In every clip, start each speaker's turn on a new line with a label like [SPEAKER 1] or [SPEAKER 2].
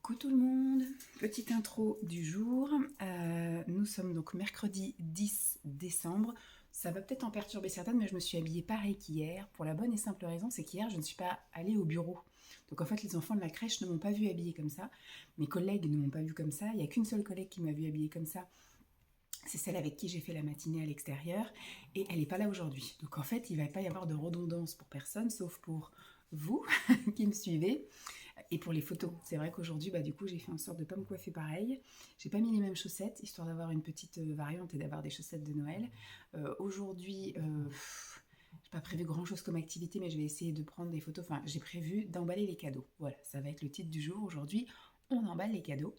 [SPEAKER 1] Coucou tout le monde, petite intro du jour. Nous sommes donc mercredi 10 décembre. Ça va peut-être en perturber certaines, mais je me suis habillée pareil qu'hier. Pour la bonne et simple raison, c'est qu'hier, je ne suis pas allée au bureau. Donc en fait, les enfants de la crèche ne m'ont pas vue habillée comme ça. Mes collègues ne m'ont pas vue comme ça. Il n'y a qu'une seule collègue qui m'a vue habillée comme ça. C'est celle avec qui j'ai fait la matinée à l'extérieur. Et elle n'est pas là aujourd'hui. Donc en fait, il ne va pas y avoir de redondance pour personne, sauf pour vous qui me suivez. Et pour les photos, c'est vrai qu'aujourd'hui, du coup, j'ai fait en sorte de ne pas me coiffer pareil. J'ai pas mis les mêmes chaussettes, histoire d'avoir une petite variante et d'avoir des chaussettes de Noël. Aujourd'hui, j'ai pas prévu grand-chose comme activité, mais je vais essayer de prendre des photos. Enfin, j'ai prévu d'emballer les cadeaux. Voilà, ça va être le titre du jour. Aujourd'hui, on emballe les cadeaux.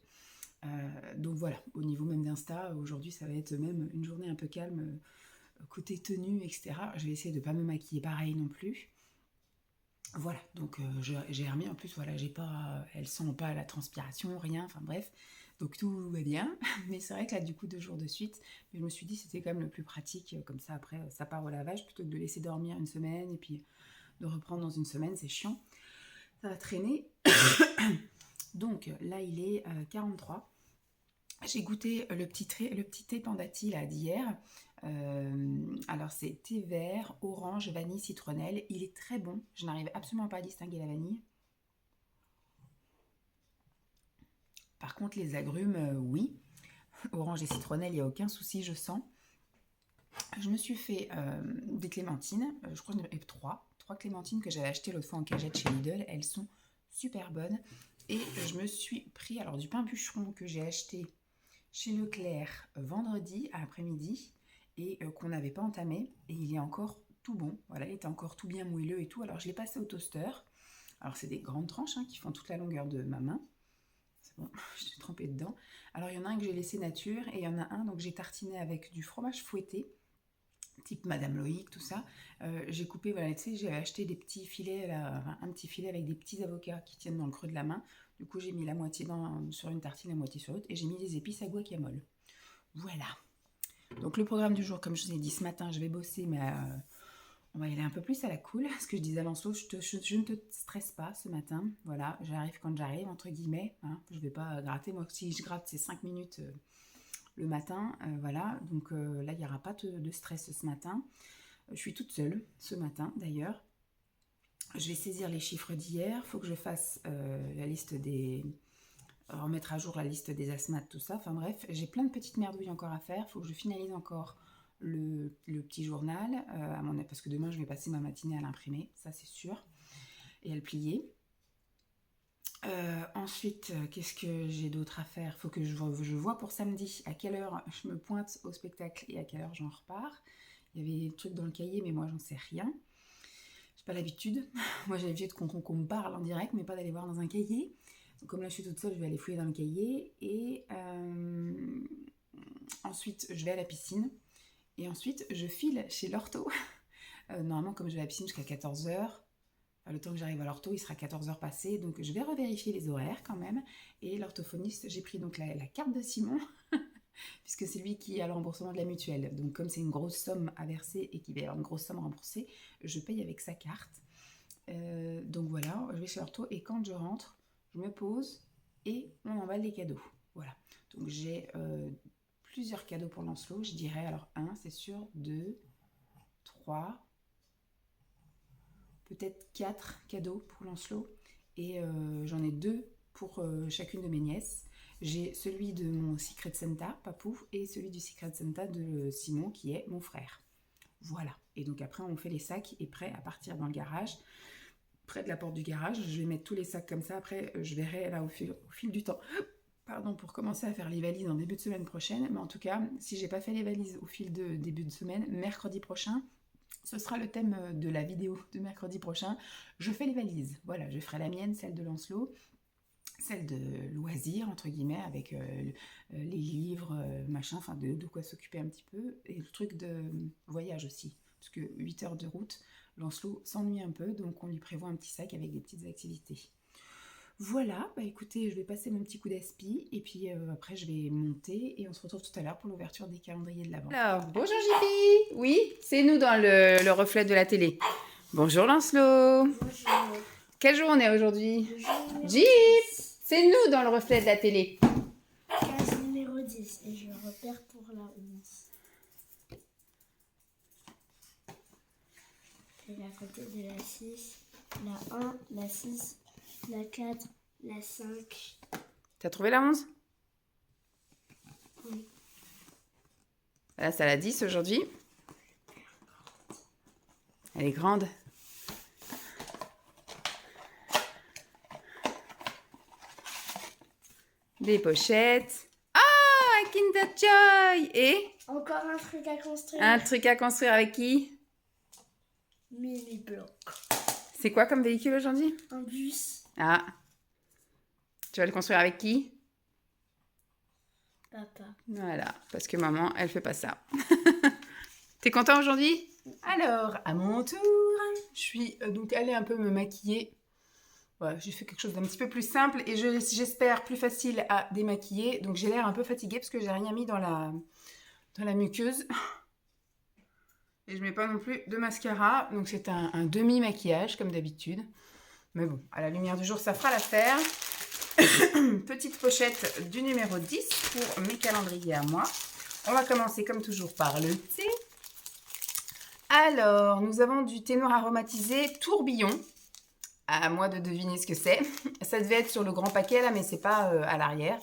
[SPEAKER 1] Donc voilà, au niveau même d'Insta, aujourd'hui, ça va être même une journée un peu calme, côté tenue, etc. Je vais essayer de ne pas me maquiller pareil non plus. Voilà, donc j'ai remis en plus, voilà, elles sentent pas la transpiration, rien, enfin bref, donc tout va bien. Mais c'est vrai que là, du coup, 2 jours de suite, je me suis dit c'était quand même le plus pratique, comme ça après ça part au lavage plutôt que de laisser dormir une semaine et puis de reprendre dans une semaine, c'est chiant, ça va traîner. Donc là, il est 43. J'ai goûté le petit thé Pandati là d'hier. Alors c'est thé vert, orange, vanille, citronnelle. Il est très bon. Je n'arrive absolument pas à distinguer la vanille. Par contre les agrumes, oui. Orange et citronnelle, il n'y a aucun souci, je sens. Je me suis fait des clémentines. Je crois que j'en ai trois clémentines que j'avais achetées l'autre fois en cagette chez Lidl. Elles sont super bonnes. Et je me suis pris alors du pain bûcheron que j'ai acheté chez Leclerc vendredi à l'après-midi et qu'on n'avait pas entamé, et il est encore tout bon, voilà, il était encore tout bien moelleux et tout. Alors je l'ai passé au toaster. Alors c'est des grandes tranches qui font toute la longueur de ma main, c'est bon, je suis trempée dedans. Alors il y en a un que j'ai laissé nature et il y en a un donc j'ai tartiné avec du fromage fouetté type Madame Loïc, tout ça. J'ai coupé, voilà, tu sais, j'ai acheté des petits filets, là, enfin, un petit filet avec des petits avocats qui tiennent dans le creux de la main. Du coup, j'ai mis la moitié sur une tartine, la moitié sur l'autre, et j'ai mis des épices à guacamole. Voilà. Donc le programme du jour, comme je vous ai dit ce matin, je vais bosser, mais on va y aller un peu plus à la cool. Ce que je disais à Lancelot, je ne te stresse pas ce matin. Voilà, j'arrive quand j'arrive, entre guillemets. Je ne vais pas gratter. Moi, si je gratte, c'est 5 minutes le matin, voilà, donc là il n'y aura pas de stress ce matin. Je suis toute seule ce matin d'ailleurs. Je vais saisir les chiffres d'hier, il faut que je fasse la liste remettre à jour la liste des asthmates, tout ça, enfin bref, j'ai plein de petites merdouilles encore à faire, il faut que je finalise encore le petit journal, parce que demain je vais passer ma matinée à l'imprimer, ça c'est sûr, et à le plier. Ensuite, qu'est-ce que j'ai d'autre à faire? Il faut que je vois pour samedi à quelle heure je me pointe au spectacle et à quelle heure j'en repars. Il y avait des trucs dans le cahier, mais moi j'en sais rien. J'ai pas l'habitude. Moi j'ai l'habitude qu'on me parle en direct, mais pas d'aller voir dans un cahier. Donc, comme là je suis toute seule, je vais aller fouiller dans le cahier. Et ensuite, je vais à la piscine. Et ensuite, je file chez l'ortho. Normalement, comme je vais à la piscine jusqu'à 14h, le temps que j'arrive à l'ortho, il sera 14h passé, donc je vais revérifier les horaires quand même. Et l'orthophoniste, j'ai pris donc la carte de Simon, puisque c'est lui qui a le remboursement de la mutuelle. Donc comme c'est une grosse somme à verser et qu'il va y avoir une grosse somme remboursée, je paye avec sa carte. Donc voilà, je vais chez l'ortho et quand je rentre, je me pose et on emballe les cadeaux. Voilà, donc j'ai plusieurs cadeaux pour Lancelot, je dirais. Alors 1, c'est sûr, 2, 3... peut-être 4 cadeaux pour Lancelot, et j'en ai 2 pour chacune de mes nièces. J'ai celui de mon Secret Santa, Papou, et celui du Secret Santa de Simon, qui est mon frère. Voilà, et donc après on fait les sacs et prêt à partir dans le garage, près de la porte du garage. Je vais mettre tous les sacs comme ça, après je verrai là au fil du temps, pardon, pour commencer à faire les valises en début de semaine prochaine. Mais en tout cas, si j'ai pas fait les valises au fil de début de semaine, mercredi prochain, ce sera le thème de la vidéo de mercredi prochain. Je fais les valises. Voilà, je ferai la mienne, celle de Lancelot, celle de loisirs, entre guillemets, avec les livres, machin, enfin de quoi s'occuper un petit peu. Et le truc de voyage aussi. Parce que 8 heures de route, Lancelot s'ennuie un peu, donc on lui prévoit un petit sac avec des petites activités. Voilà, écoutez, je vais passer mon petit coup d'aspi et puis après je vais monter et on se retrouve tout à l'heure pour l'ouverture des calendriers de l'Avent. Alors, bonjour JP. Oui, c'est nous dans le reflet de la télé. Bonjour Lancelot.
[SPEAKER 2] Bonjour.
[SPEAKER 1] Quel jour on est aujourd'hui?
[SPEAKER 2] Le jour
[SPEAKER 1] Jeep. C'est nous dans le reflet de la télé.
[SPEAKER 2] Case numéro 10 et je repère pour la 11. Et à côté de la 6, la 1, la 6, la 4, la 5.
[SPEAKER 1] T'as trouvé la 11?
[SPEAKER 2] Oui.
[SPEAKER 1] Voilà, c'est la 10 aujourd'hui. Elle est grande. Des pochettes. Ah, un Kinder Joy. Et
[SPEAKER 2] Encore un truc à construire.
[SPEAKER 1] un truc à construire avec qui?
[SPEAKER 2] Mini bloc.
[SPEAKER 1] C'est quoi comme véhicule aujourd'hui?
[SPEAKER 2] Un bus.
[SPEAKER 1] Ah. Tu vas le construire avec qui?
[SPEAKER 2] Papa.
[SPEAKER 1] Voilà, parce que maman, elle fait pas ça. T'es content aujourd'hui? Alors, à mon tour, je suis donc allée un peu me maquiller. Voilà, j'ai fait quelque chose d'un petit peu plus simple et j'espère plus facile à démaquiller. Donc j'ai l'air un peu fatiguée parce que j'ai rien mis dans la muqueuse. Et je mets pas non plus de mascara. Donc c'est un demi-maquillage comme d'habitude. Mais bon, à la lumière du jour, ça fera l'affaire. Petite pochette du numéro 10 pour mes calendriers à moi. On va commencer comme toujours par le thé. Alors, nous avons du thé noir aromatisé tourbillon. À moi de deviner ce que c'est. Ça devait être sur le grand paquet là, mais c'est pas à l'arrière.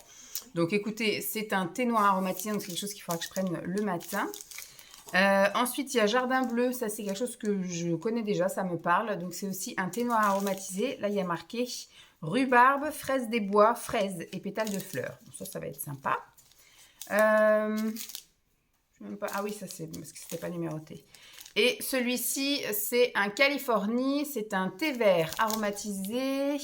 [SPEAKER 1] Donc écoutez, c'est un thé noir aromatisé, donc c'est quelque chose qu'il faudra que je prenne le matin. Ensuite, il y a Jardin Bleu, ça c'est quelque chose que je connais déjà, ça me parle. Donc c'est aussi un thé noir aromatisé. Là, il y a marqué rhubarbe, fraise des bois, fraises et pétales de fleurs. Donc, ça va être sympa. Je sais même pas... Ah oui, ça c'est parce que c'était pas numéroté. Et celui-ci, c'est un Californie, c'est un thé vert aromatisé,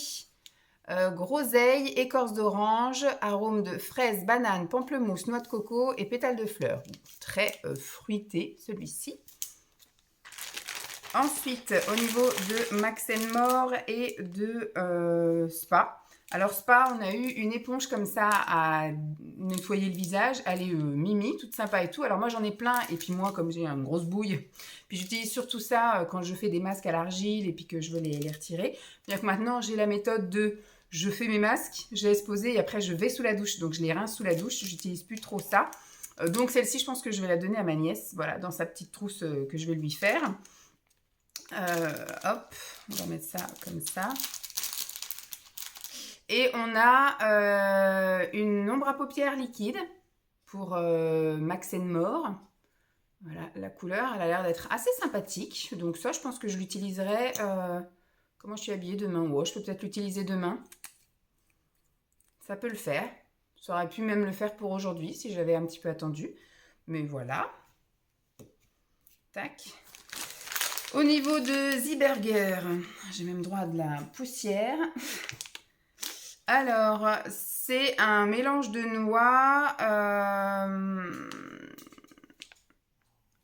[SPEAKER 1] groseille, écorce d'orange, arôme de fraise, banane, pamplemousse, noix de coco et pétales de fleurs. Très fruité celui-ci. Ensuite, au niveau de Max More et de Spa. Alors Spa, on a eu une éponge comme ça à nettoyer le visage. Elle est mimi, toute sympa et tout. Alors moi j'en ai plein et puis moi comme j'ai une grosse bouille, puis j'utilise surtout ça quand je fais des masques à l'argile et puis que je veux les retirer. Bien que maintenant j'ai la méthode de je fais mes masques, je laisse poser et après je vais sous la douche. Donc je les rince sous la douche, j'utilise plus trop ça. Donc celle-ci je pense que je vais la donner à ma nièce, voilà, dans sa petite trousse que je vais lui faire. Hop, on va mettre ça comme ça. Et on a une ombre à paupières liquide pour Max More. Voilà, la couleur, elle a l'air d'être assez sympathique. Donc ça, je pense que je l'utiliserai... comment je suis habillée demain? Ouais, je peux peut-être l'utiliser demain. Ça peut le faire. Ça aurait pu même le faire pour aujourd'hui si j'avais un petit peu attendu. Mais voilà. Tac. Au niveau de Zieberger, j'ai même droit à de la poussière. Alors, c'est un mélange de noix.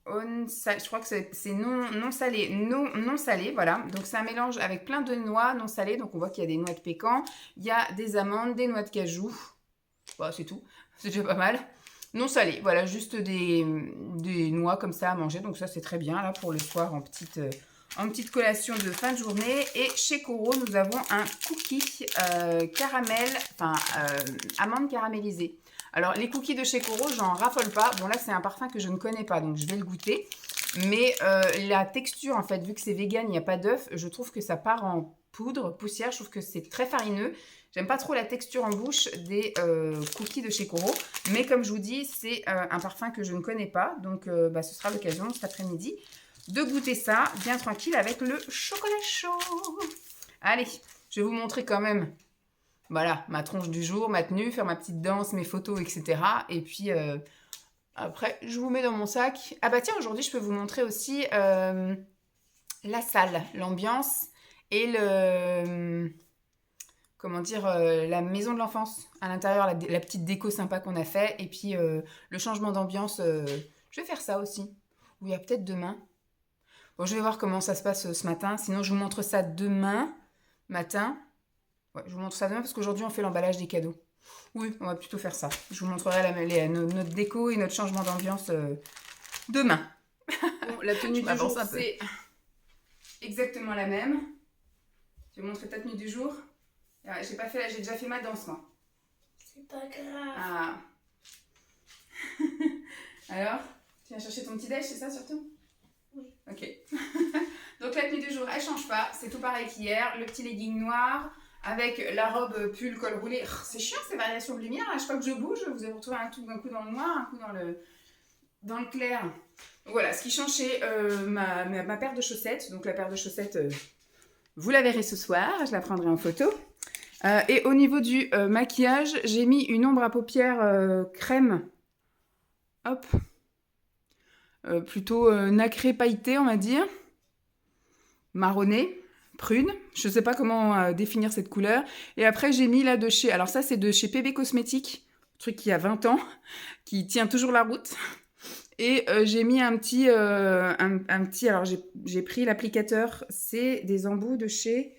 [SPEAKER 1] Je crois que c'est non salé, non salé, voilà. Donc c'est un mélange avec plein de noix non salées. Donc on voit qu'il y a des noix de pécan, il y a des amandes, des noix de cajou. Bon, c'est tout, c'est déjà pas mal. Non salé, voilà, juste des noix comme ça à manger. Donc ça c'est très bien là pour le soir en petite collation de fin de journée. Et chez Coro, nous avons un cookie caramel, amande caramélisée. Alors, les cookies de chez Coro, j'en raffole pas. Bon, là, c'est un parfum que je ne connais pas, donc je vais le goûter. Mais la texture, en fait, vu que c'est vegan, il n'y a pas d'œuf, je trouve que ça part en poudre, poussière. Je trouve que c'est très farineux. J'aime pas trop la texture en bouche des cookies de chez Coro. Mais comme je vous dis, c'est un parfum que je ne connais pas. Donc, ce sera l'occasion cet après-midi de goûter ça bien tranquille avec le chocolat chaud. Allez, je vais vous montrer quand même, voilà, ma tronche du jour, ma tenue, faire ma petite danse, mes photos, etc. Et puis, après, je vous mets dans mon sac. Ah bah tiens, aujourd'hui, je peux vous montrer aussi la salle, l'ambiance et comment dire, la maison de l'enfance. À l'intérieur, la petite déco sympa qu'on a fait. Et puis, le changement d'ambiance, je vais faire ça aussi. Ou il y a peut-être demain. Bon, je vais voir comment ça se passe ce matin. Sinon, je vous montre ça demain matin. Ouais, je vous montre ça demain parce qu'aujourd'hui, on fait l'emballage des cadeaux. Oui, on va plutôt faire ça. Je vous montrerai notre déco et notre changement d'ambiance demain. Bon, la tenue du jour, c'est exactement la même. Je vais vous montrer ta tenue du jour. J'ai déjà fait ma danse, moi.
[SPEAKER 2] C'est pas grave.
[SPEAKER 1] Ah. Alors, tu viens chercher ton petit déj, c'est ça surtout?
[SPEAKER 2] Oui.
[SPEAKER 1] Ok. Donc la tenue du jour, elle change pas. C'est tout pareil qu'hier. Le petit legging noir avec la robe pull col roulé. C'est chiant ces variations de lumière. À chaque fois que je bouge, vous allez retrouver un coup dans le noir, un coup dans le clair. Donc voilà, ce qui change, c'est ma paire de chaussettes. Donc la paire de chaussettes, vous la verrez ce soir. Je la prendrai en photo. Et au niveau du maquillage, j'ai mis une ombre à paupières crème. Hop. Plutôt nacré pailleté, on va dire. Marronné, prune. Je ne sais pas comment définir cette couleur. Et après, j'ai mis là de chez... Alors ça, c'est de chez PB Cosmétiques. Truc qui a 20 ans, qui tient toujours la route. Et j'ai mis un petit... alors, j'ai pris l'applicateur. C'est des embouts de chez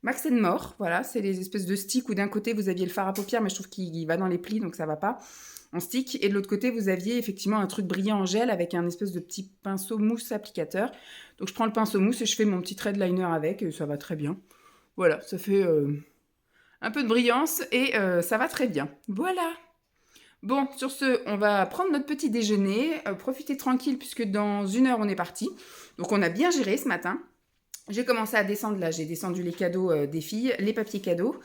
[SPEAKER 1] Max More. Voilà, c'est les espèces de sticks où d'un côté, vous aviez le fard à paupières, mais je trouve qu'il va dans les plis, donc ça va pas. En stick, et de l'autre côté vous aviez effectivement un truc brillant en gel avec un espèce de petit pinceau mousse applicateur. Donc je prends le pinceau mousse et je fais mon petit trait de liner avec et ça va très bien. Voilà, ça fait un peu de brillance et ça va très bien. Voilà. Bon, sur ce, on va prendre notre petit déjeuner, profiter tranquille puisque dans 1 heure on est parti. Donc on a bien géré ce matin. J'ai commencé à descendre là, j'ai descendu les cadeaux des filles, les papiers cadeaux.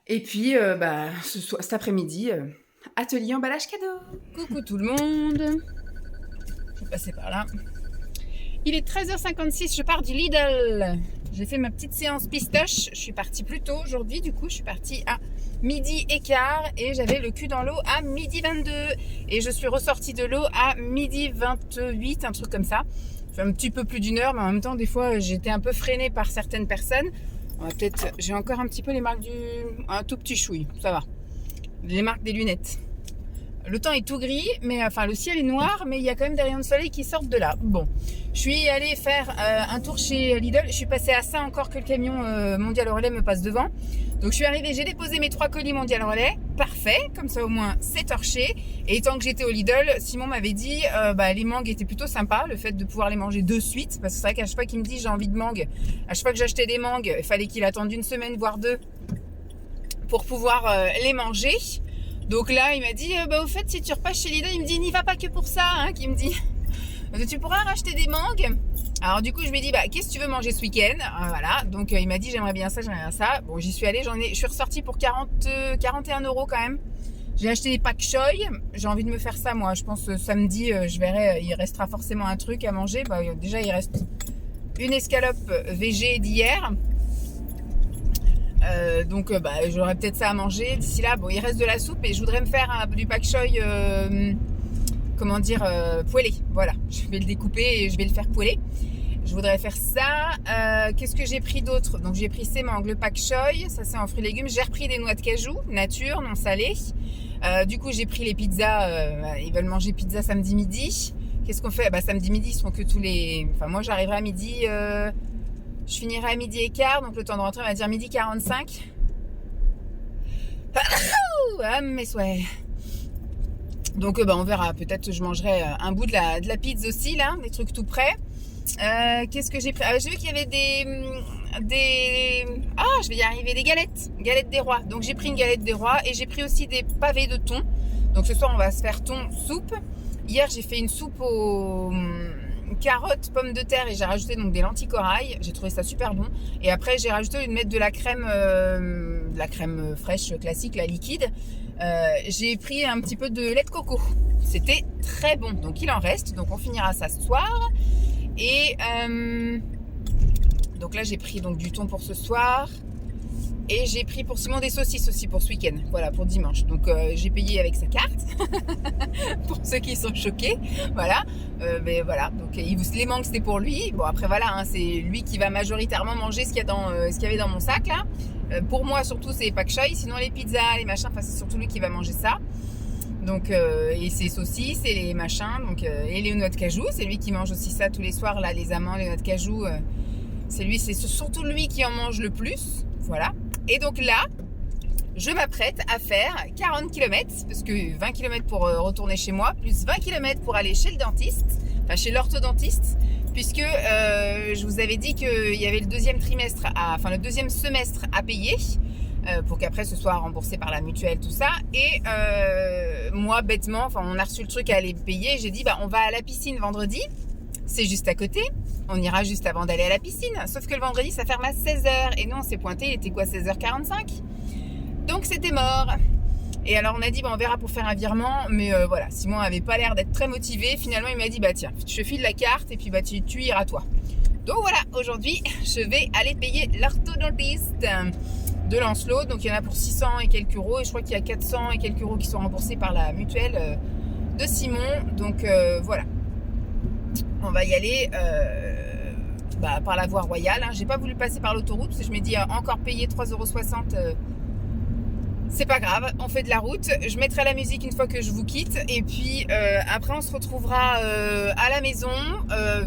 [SPEAKER 1] Et puis cet après-midi... atelier emballage cadeau. Coucou tout le monde. Je vais passer par là. Il est 13h56, je pars du Lidl. J'ai fait ma petite séance pistoche. Je suis partie plus tôt aujourd'hui. Du coup, je suis partie à 12h15 et j'avais le cul dans l'eau à 12h22. Et je suis ressortie de l'eau à 12h28, un truc comme ça. Ça fait un petit peu plus d'1 heure, mais en même temps, des fois, j'étais un peu freinée par certaines personnes. J'ai encore un petit peu les marques un tout petit chouille, ça va. Les marques des lunettes. Le temps est tout gris, mais enfin le ciel est noir, mais il y a quand même des rayons de soleil qui sortent de là. Bon, je suis allée faire un tour chez Lidl. Je suis passée à ça encore que le camion Mondial Relais me passe devant. Donc je suis arrivée, j'ai déposé mes 3 colis Mondial Relais. Parfait, comme ça au moins c'est torché. Et tant que j'étais au Lidl, Simon m'avait dit les mangues étaient plutôt sympas, le fait de pouvoir les manger de suite. Parce que c'est vrai qu'à chaque fois qu'il me dit j'ai envie de mangues, à chaque fois que j'achetais des mangues, il fallait qu'il attende 1 semaine, voire 2 pour pouvoir les manger. Donc là, il m'a dit, au fait, si tu repasses chez Lidl, il me dit, n'y va pas que pour ça, hein, qu'il me dit. Tu pourras racheter des mangues. Alors du coup, je lui ai dit, qu'est-ce que tu veux manger ce week-end? Voilà, donc il m'a dit, j'aimerais bien ça, j'aimerais bien ça. Bon, j'y suis allée, je suis ressortie pour 41 € quand même. J'ai acheté des pak choy, j'ai envie de me faire ça, moi. Je pense samedi, je verrai, il restera forcément un truc à manger. Déjà, il reste une escalope végé d'hier. Donc j'aurai peut-être ça à manger d'ici là. Bon, il reste de la soupe et je voudrais me faire du pak choy poêlé. Voilà, je vais le découper et je vais le faire poêler. Je voudrais faire ça. Qu'est-ce que j'ai pris d'autre? Donc j'ai pris ces mangues, le pak choy, ça c'est en fruits et légumes. J'ai repris des noix de cajou nature, non salées. Du coup j'ai pris les pizzas. Ils veulent manger pizza samedi midi. Qu'est-ce qu'on fait? Samedi midi, ils sont que tous les... Enfin moi j'arriverai à midi... Je finirai à 12h15, donc le temps de rentrer, on va dire 12h45. Ah, mes souhaits. Donc on verra, peut-être je mangerai un bout de la pizza aussi, là, des trucs tout prêts. Qu'est-ce que j'ai pris? J'ai vu qu'il y avait je vais y arriver, des galettes des rois. Donc j'ai pris une galette des rois et j'ai pris aussi des pavés de thon. Donc ce soir on va se faire thon soupe. Hier j'ai fait une soupe aux carottes, pommes de terre et j'ai rajouté donc des lentilles corail. J'ai trouvé ça super bon. Et après j'ai rajouté, au lieu de mettre de la crème fraîche classique, la liquide, j'ai pris un petit peu de lait de coco. C'était très bon. Donc il en reste. Donc on finira ça ce soir. Et donc là j'ai pris donc du thon pour ce soir. Et j'ai pris pour Simon des saucisses aussi pour ce week-end, voilà, pour dimanche. Donc j'ai payé avec sa carte, pour ceux qui sont choqués, voilà. Mais voilà, donc les mangues c'était pour lui. Bon après voilà, hein, c'est lui qui va majoritairement manger ce qu'il y avait dans mon sac là. Pour moi surtout c'est les pak choy, sinon les pizzas, les machins, enfin c'est surtout lui qui va manger ça. Donc et ses saucisses et les machins, donc et les noix de cajou, c'est lui qui mange aussi ça tous les soirs là, les amandes, les noix de cajou. C'est surtout lui qui en mange le plus, voilà. Et donc là, je m'apprête à faire 40 km, parce que 20 km pour retourner chez moi, plus 20 km pour aller chez le dentiste, enfin chez l'orthodontiste, puisque je vous avais dit qu'il y avait le deuxième semestre à payer. pour qu'après ce soit remboursé par la mutuelle, tout ça. Et moi, bêtement, enfin, on a reçu le truc à aller payer. J'ai dit, bah, on va à la piscine vendredi. C'est juste à côté. On ira juste avant d'aller à la piscine. Sauf que le vendredi, ça ferme à 16h. Et nous, on s'est pointé, il était quoi, 16h45. Donc, c'était mort. Et alors, on a dit, bah, on verra pour faire un virement. Mais voilà, Simon avait pas l'air d'être très motivé. Finalement, il m'a dit, bah, tiens, je te file la carte et puis bah, tu iras toi. Donc voilà, aujourd'hui, je vais aller payer l'orthodontiste de Lancelot. Donc il y en a pour 600 et quelques euros. Et je crois qu'il y a 400 et quelques euros qui sont remboursés par la mutuelle de Simon. Donc voilà, on va y aller par la voie royale. J'ai pas voulu passer par l'autoroute parce que je me dis encore payer 3,60 €. C'est pas grave, on fait de la route. Je mettrai la musique une fois que je vous quitte. Et puis après, on se retrouvera à la maison.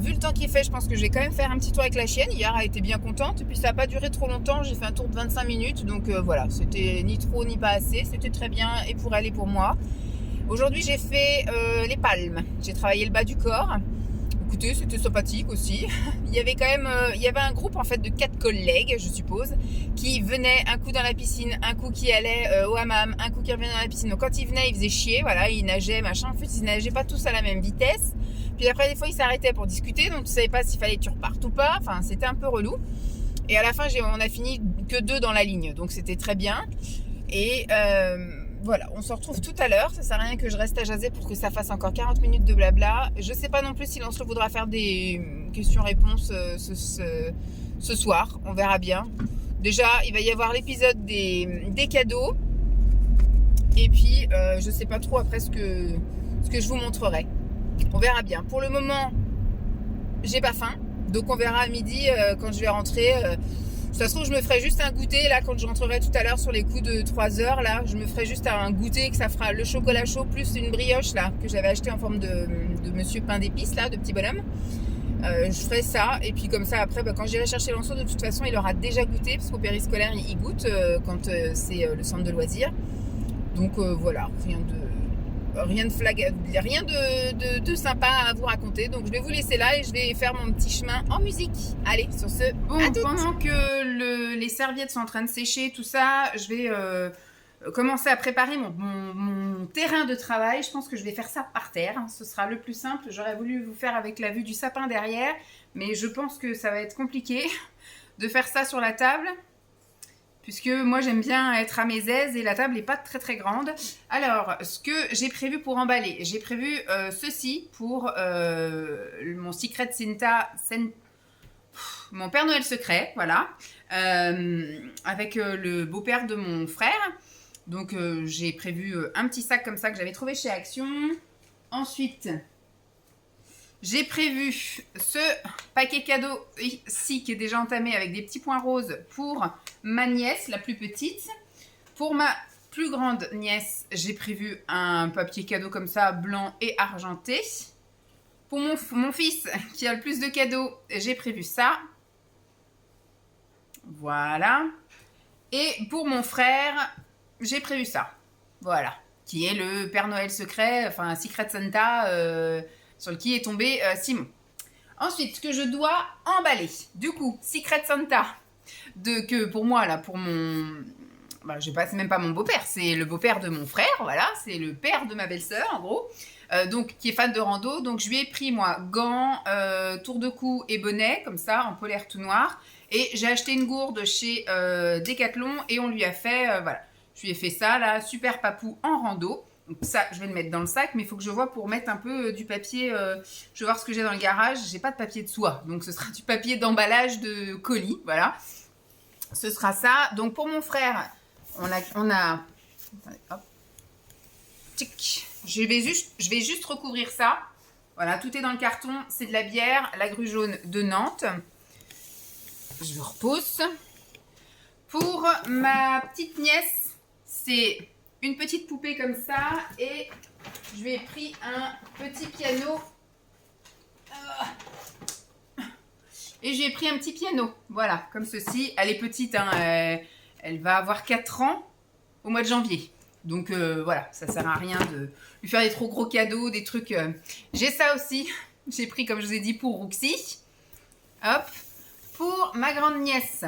[SPEAKER 1] Vu le temps qu'il fait, je pense que je vais quand même faire un petit tour avec la chienne. Hier, elle était bien contente. Et puis, ça n'a pas duré trop longtemps. J'ai fait un tour de 25 minutes. Donc voilà, c'était ni trop ni pas assez. C'était très bien et pour elle et pour moi. Aujourd'hui, j'ai fait les palmes. J'ai travaillé le bas du corps. Écoutez, c'était sympathique aussi. Il y avait quand même, il y avait un groupe en fait de 4 collègues, je suppose, qui venaient un coup dans la piscine, un coup qui allait au hammam, un coup qui revenait dans la piscine. Donc quand ils venaient, ils faisaient chier, voilà, ils nageaient, machin. En fait, ils nageaient pas tous à la même vitesse. Puis après, des fois, ils s'arrêtaient pour discuter, donc tu savais pas s'il fallait que tu repartes ou pas. Enfin, c'était un peu relou. Et à la fin, on a fini que 2 dans la ligne, donc c'était très bien. Et voilà, on se retrouve tout à l'heure. Ça sert à rien que je reste à jaser pour que ça fasse encore 40 minutes de blabla. Je sais pas non plus si Lancelot voudra faire des questions-réponses ce soir. On verra bien. Déjà, il va y avoir l'épisode des cadeaux. Et puis, je sais pas trop après ce que je vous montrerai. On verra bien. Pour le moment, j'ai pas faim. Donc on verra à midi quand je vais rentrer. Ça se trouve, je me ferai juste un goûter là quand je rentrerai tout à l'heure sur les coups de 3 heures. Là, je me ferai juste un goûter que ça fera le chocolat chaud plus une brioche là que j'avais acheté en forme de monsieur pain d'épices là, de petit bonhomme. Je ferai ça et puis comme ça après, quand j'irai chercher Lancelot, de toute façon, il aura déjà goûté parce qu'au périscolaire, il goûte quand c'est le centre de loisirs. Donc voilà, rien de sympa à vous raconter. Donc je vais vous laisser là et je vais faire mon petit chemin en musique. Allez, sur ce, bon, pendant que les serviettes sont en train de sécher, tout ça, je vais commencer à préparer mon terrain de travail. Je pense que je vais faire ça par terre. Ce sera le plus simple. J'aurais voulu vous faire avec la vue du sapin derrière, mais je pense que ça va être compliqué de faire ça sur la table. Puisque moi j'aime bien être à mes aises et la table n'est pas très très grande. Alors, ce que j'ai prévu pour emballer, j'ai prévu ceci pour mon Secret Santa, mon Père Noël secret, voilà, avec le beau-père de mon frère. Donc j'ai prévu un petit sac comme ça que j'avais trouvé chez Action. Ensuite, j'ai prévu ce paquet cadeau ici qui est déjà entamé avec des petits points roses pour ma nièce, la plus petite. Pour ma plus grande nièce, j'ai prévu un papier cadeau comme ça, blanc et argenté. Pour mon fils qui a le plus de cadeaux, j'ai prévu ça. Voilà. Et pour mon frère, j'ai prévu ça. Voilà. Qui est le Père Noël secret, enfin Secret Santa, sur lequel est tombé Simon. Ensuite, ce que je dois emballer. Du coup, Secret Santa, que pour moi, là, pour mon... je passe même pas mon beau-père, c'est le beau-père de mon frère, voilà, c'est le père de ma belle-sœur, en gros, donc qui est fan de rando. Donc je lui ai pris, moi, gants, tour de cou et bonnet, comme ça, en polaire tout noir. Et j'ai acheté une gourde chez Decathlon et on lui a fait, voilà, je lui ai fait ça, là, super papou en rando. Donc ça, je vais le mettre dans le sac, mais il faut que je vois pour mettre un peu du papier. Je vais voir ce que j'ai dans le garage. J'ai pas de papier de soie, donc ce sera du papier d'emballage de colis, voilà. Ce sera ça. Donc pour mon frère, on a hop, tic. Je vais juste recouvrir ça. Voilà, tout est dans le carton. C'est de la bière, la grue jaune de Nantes. Je le repousse. Pour ma petite nièce, c'est une petite poupée comme ça et je lui ai pris un petit piano. Et j'ai pris un petit piano, voilà, comme ceci. Elle est petite, hein, elle va avoir 4 ans au mois de janvier. Donc voilà, ça sert à rien de lui faire des trop gros cadeaux, des trucs. J'ai ça aussi, j'ai pris comme je vous ai dit pour Roxy. Hop, pour ma grande nièce.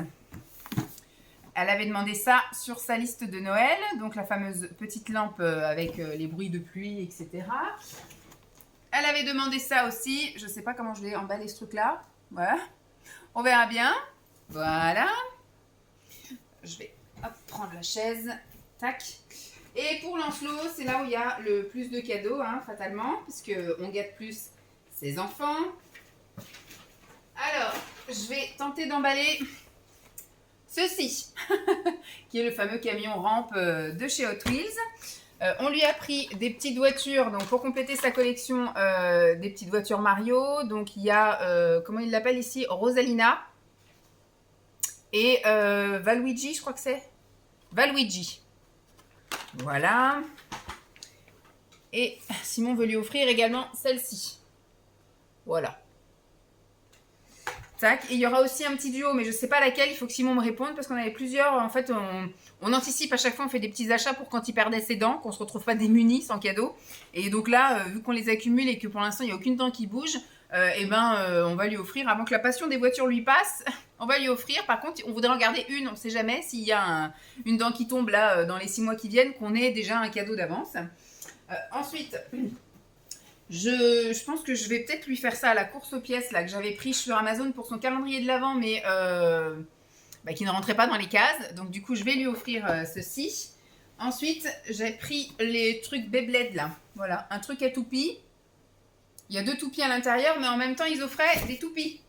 [SPEAKER 1] Elle avait demandé ça sur sa liste de Noël, donc la fameuse petite lampe avec les bruits de pluie, etc. Elle avait demandé ça aussi. Je ne sais pas comment je vais emballer ce truc-là. Voilà. On verra bien. Voilà. Je vais prendre la chaise. Tac. Et pour Lancelot, c'est là où il y a le plus de cadeaux, hein, fatalement, puisqu'on gâte plus ses enfants. Alors, je vais tenter d'emballer ceci, qui est le fameux camion rampe de chez Hot Wheels. On lui a pris des petites voitures, donc pour compléter sa collection, des petites voitures Mario. Donc il y a, comment il l'appelle ici, Rosalina et Valuigi, je crois que c'est Valuigi. Voilà. Et Simon veut lui offrir également celle-ci. Voilà. Tac. Et il y aura aussi un petit duo, mais je ne sais pas laquelle, il faut que Simon me réponde parce qu'on avait plusieurs. En fait, on anticipe à chaque fois, on fait des petits achats pour quand il perdait ses dents, qu'on ne se retrouve pas démunis sans cadeau. Et donc là, vu qu'on les accumule et que pour l'instant, il n'y a aucune dent qui bouge, on va lui offrir, avant que la passion des voitures lui passe, on va lui offrir. Par contre, on voudrait en garder une, on ne sait jamais s'il y a une dent qui tombe là dans les 6 mois qui viennent, qu'on ait déjà un cadeau d'avance. Ensuite... Je pense que je vais peut-être lui faire ça à la course aux pièces là, que j'avais pris sur Amazon pour son calendrier de l'Avent, mais qui ne rentrait pas dans les cases. Donc du coup, je vais lui offrir ceci. Ensuite, j'ai pris les trucs Beyblade là. Voilà, un truc à toupie. Il y a 2 toupies à l'intérieur, mais en même temps, ils offraient des toupies.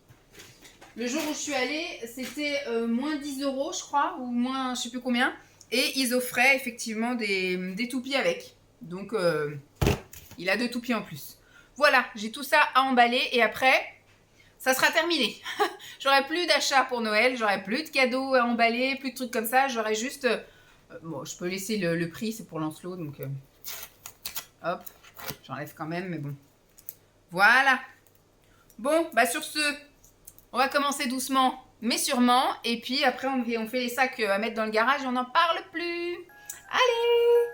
[SPEAKER 1] Le jour où je suis allée, c'était moins 10 €, je crois, ou moins je sais plus combien. Et ils offraient effectivement des toupies avec. Donc... il a 2 toupies en plus. Voilà, j'ai tout ça à emballer et après, ça sera terminé. J'aurai plus d'achats pour Noël, j'aurai plus de cadeaux à emballer, plus de trucs comme ça. J'aurai juste... bon, je peux laisser le prix, c'est pour Lancelot, donc... hop, j'enlève quand même, mais bon. Voilà. Bon, bah sur ce, on va commencer doucement, mais sûrement. Et puis après, on fait les sacs à mettre dans le garage et on n'en parle plus. Allez!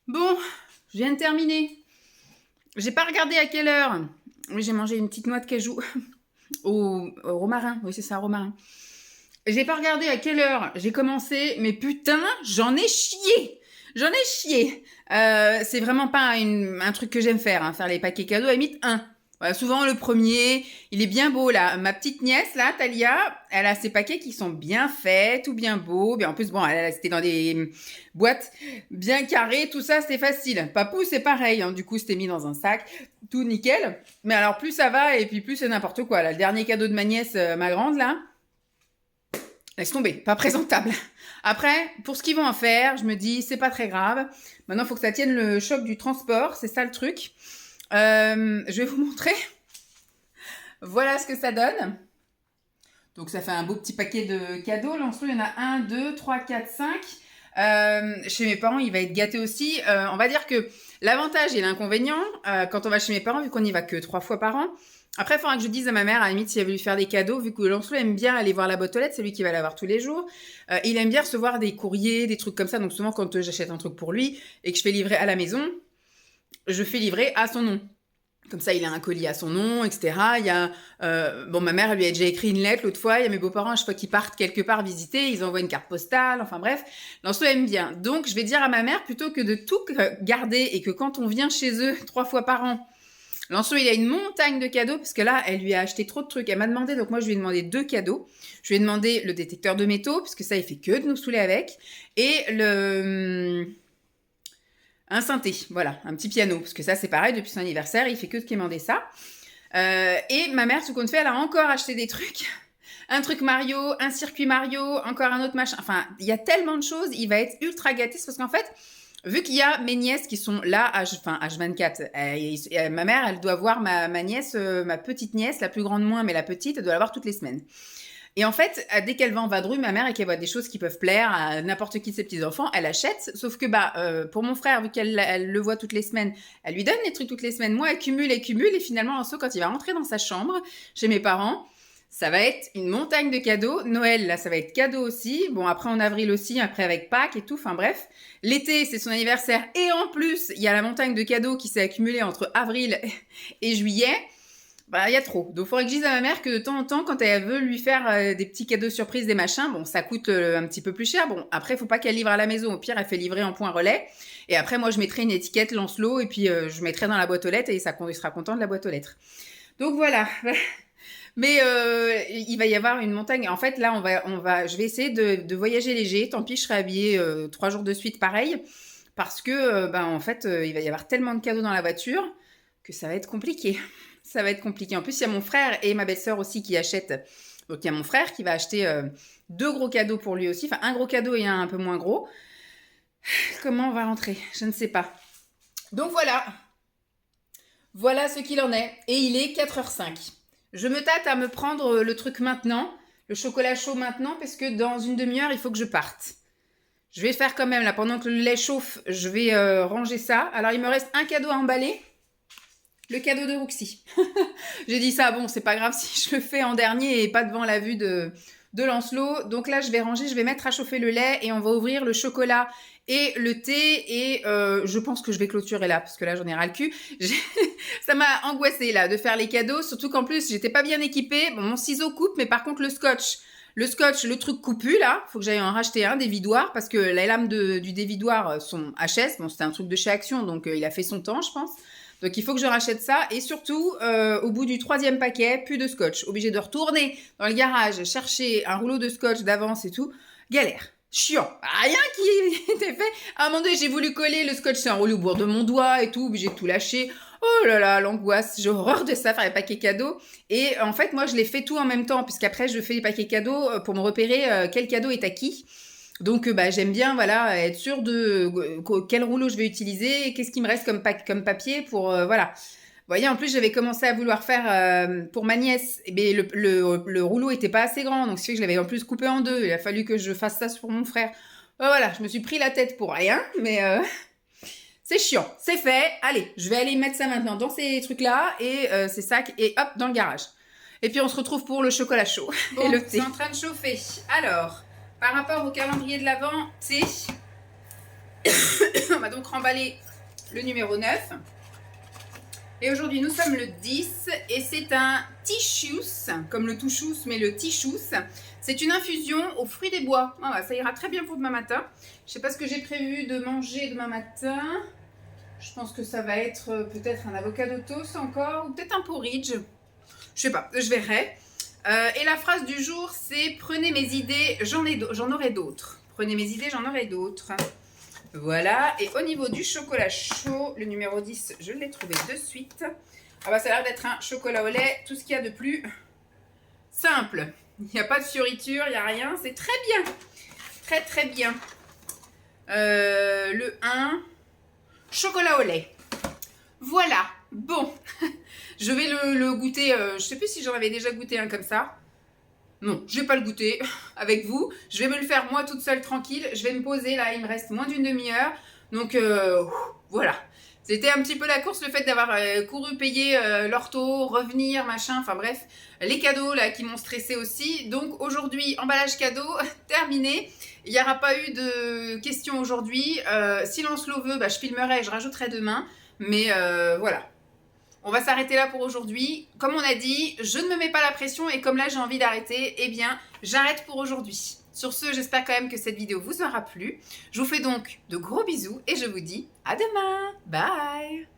[SPEAKER 1] Bon, je viens de terminer. J'ai pas regardé à quelle heure. Oui, j'ai mangé une petite noix de cajou au romarin. Oui, c'est ça, romarin. J'ai pas regardé à quelle heure j'ai commencé, mais putain, j'en ai chié. J'en ai chié. C'est vraiment pas un truc que j'aime faire, hein, faire les paquets cadeaux. À la limite, Voilà, souvent le premier, il est bien beau là. Ma petite nièce là, Talia, elle a ses paquets qui sont bien faits, tout bien beau. Bien en plus, bon, c'était dans des boîtes bien carrées, tout ça, c'était facile. Papou, c'est pareil. Hein, du coup, c'était mis dans un sac, tout nickel. Mais alors, plus ça va et puis plus c'est n'importe quoi. Là, le dernier cadeau de ma nièce, ma grande là, laisse tomber, pas présentable. Après, pour ce qu'ils vont en faire, je me dis, c'est pas très grave. Maintenant, il faut que ça tienne le choc du transport, c'est ça le truc. Je vais vous montrer. Voilà ce que ça donne. Donc, ça fait un beau petit paquet de cadeaux. Lancelot, il y en a 1, 2, 3, 4, 5. Chez mes parents, il va être gâté aussi. On va dire que l'avantage et l'inconvénient, quand on va chez mes parents, vu qu'on n'y va que 3 fois par an, après, il faudra que je dise à ma mère, à la limite, si elle veut lui faire des cadeaux, vu que Lancelot aime bien aller voir la boîte aux lettres, c'est lui qui va l'avoir tous les jours. Il aime bien recevoir des courriers, des trucs comme ça. Donc, souvent, quand j'achète un truc pour lui et que je fais livrer à la maison, je fais livrer à son nom. Comme ça, il a un colis à son nom, etc. Il y a, ma mère, elle lui a déjà écrit une lettre l'autre fois. Il y a mes beaux-parents, à chaque fois qu'ils partent quelque part visiter, ils envoient une carte postale. Enfin bref, Lancelot aime bien. Donc, je vais dire à ma mère, plutôt que de tout garder et que quand on vient chez eux 3 fois par an, Lancelot, il a une montagne de cadeaux parce que là, elle lui a acheté trop de trucs. Elle m'a demandé, donc moi, je lui ai demandé 2 cadeaux. Je lui ai demandé le détecteur de métaux parce que ça, il fait que de nous saouler avec. Et un synthé, voilà, un petit piano. Parce que ça, c'est pareil, depuis son anniversaire, il fait que de quémander ça. Et ma mère, tout compte fait, elle a encore acheté des trucs. Un truc Mario, un circuit Mario, encore un autre machin. Enfin, il y a tellement de choses, il va être ultra gâté. C'est parce qu'en fait, vu qu'il y a mes nièces qui sont là, H24, ma mère, elle doit voir ma nièce, ma petite nièce, la plus grande moins, mais la petite, elle doit la voir toutes les semaines. Et en fait, dès qu'elle va en vadrouille, ma mère, et qu'elle voit des choses qui peuvent plaire à n'importe qui de ses petits-enfants, elle achète. Sauf que pour mon frère, vu qu'elle le voit toutes les semaines, elle lui donne les trucs toutes les semaines. Moi, elle cumule, et finalement, Lancelot, quand il va rentrer dans sa chambre, chez mes parents, ça va être une montagne de cadeaux. Noël, là, ça va être cadeau aussi. Bon, après en avril aussi, après avec Pâques et tout. Enfin bref, l'été, c'est son anniversaire. Et en plus, il y a la montagne de cadeaux qui s'est accumulée entre avril et juillet. Bah, il y a trop. Donc, il faudrait que je dise à ma mère que de temps en temps, quand elle veut lui faire des petits cadeaux surprises, des machins, bon, ça coûte un petit peu plus cher. Bon, après, il faut pas qu'elle livre à la maison. Au pire, elle fait livrer en point relais. Et après, moi, je mettrai une étiquette Lancelot et puis je mettrai dans la boîte aux lettres et il sera content de la boîte aux lettres. Donc, voilà. Mais il va y avoir une montagne. En fait, là, je vais essayer de voyager léger. Tant pis, je serai habillée 3 jours de suite pareil. Parce que, en fait, il va y avoir tellement de cadeaux dans la voiture que ça va être compliqué. Ça va être compliqué. En plus, il y a mon frère et ma belle-sœur aussi qui achètent. Donc, il y a mon frère qui va acheter 2 gros cadeaux pour lui aussi. Enfin, un gros cadeau et un peu moins gros. Comment on va rentrer? Je ne sais pas. Donc, voilà. Voilà ce qu'il en est. Et il est 4h05. Je me tâte à me prendre le truc maintenant, le chocolat chaud maintenant, parce que dans une demi-heure, il faut que je parte. Je vais faire quand même, là, pendant que le lait chauffe, je vais ranger ça. Alors, il me reste un cadeau à emballer. Le cadeau de Roxy. J'ai dit ça, bon, c'est pas grave si je le fais en dernier et pas devant la vue de Lancelot. Donc là, je vais ranger, je vais mettre à chauffer le lait et on va ouvrir le chocolat et le thé. Et je pense que je vais clôturer là, parce que là, j'en ai ras le cul. Ça m'a angoissée, là, de faire les cadeaux. Surtout qu'en plus, j'étais pas bien équipée. Bon, mon ciseau coupe, mais par contre, le scotch, le truc coupu, là, faut que j'aille en racheter un dévidoir, parce que les lames du dévidoir sont HS. Bon, c'était un truc de chez Action, donc il a fait son temps, je pense. Donc, il faut que je rachète ça. Et surtout, au bout du 3e paquet, plus de scotch. Obligé de retourner dans le garage, chercher un rouleau de scotch d'avance et tout. Galère. Chiant. Rien qui était fait. À un moment donné, j'ai voulu coller le scotch sur un rouleau au bout de mon doigt et tout. Obligé de tout lâcher. Oh là là, l'angoisse. J'ai horreur de ça, faire les paquets cadeaux. Et en fait, moi, je les fais tout en même temps. Puisqu'après, je fais les paquets cadeaux pour me repérer quel cadeau est à qui. Donc, j'aime bien, voilà, être sûre de quel rouleau je vais utiliser, qu'est-ce qui me reste comme papier pour, voilà. Vous voyez, en plus, j'avais commencé à vouloir faire pour ma nièce, mais le rouleau était pas assez grand, donc ce fait que je l'avais en plus coupé en 2. Il a fallu que je fasse ça pour mon frère. Voilà, je me suis pris la tête pour rien, mais c'est chiant. C'est fait. Allez, je vais aller mettre ça maintenant dans ces trucs-là et ces sacs et hop, dans le garage. Et puis, on se retrouve pour le chocolat chaud et le thé. C'est en train de chauffer. Alors... Par rapport au calendrier de l'Avent, thé, on va donc remballer le numéro 9. Et aujourd'hui, nous sommes le 10 et c'est un Tichous, comme le touchous, mais le Tichous. C'est une infusion aux fruits des bois. Voilà, ça ira très bien pour demain matin. Je ne sais pas ce que j'ai prévu de manger demain matin. Je pense que ça va être peut-être un avocado toast encore, ou peut-être un porridge. Je sais pas, je verrai. Et la phrase du jour, c'est « Prenez mes idées, j'en aurai d'autres ». Prenez mes idées, j'en aurai d'autres. Voilà. Et au niveau du chocolat chaud, le numéro 10, je l'ai trouvé de suite. Ah bah, ça a l'air d'être un chocolat au lait, tout ce qu'il y a de plus simple. Il n'y a pas de fioriture, il n'y a rien. C'est très bien. Très, très bien. Le 1, chocolat au lait. Voilà. Bon. Je vais le goûter. Je ne sais plus si j'en avais déjà goûté un comme ça. Non, je ne vais pas le goûter avec vous. Je vais me le faire moi toute seule, tranquille. Je vais me poser là. Il me reste moins d'une demi-heure. Donc, voilà. C'était un petit peu la course, le fait d'avoir couru payer l'ortho, revenir, machin. Enfin bref, les cadeaux là qui m'ont stressé aussi. Donc aujourd'hui, emballage cadeau, terminé. Il n'y aura pas eu de questions aujourd'hui. Si Lancelot veut, je filmerai, je rajouterai demain. Mais voilà. On va s'arrêter là pour aujourd'hui. Comme on a dit, je ne me mets pas la pression et comme là j'ai envie d'arrêter, eh bien j'arrête pour aujourd'hui. Sur ce, j'espère quand même que cette vidéo vous aura plu. Je vous fais donc de gros bisous et je vous dis à demain. Bye!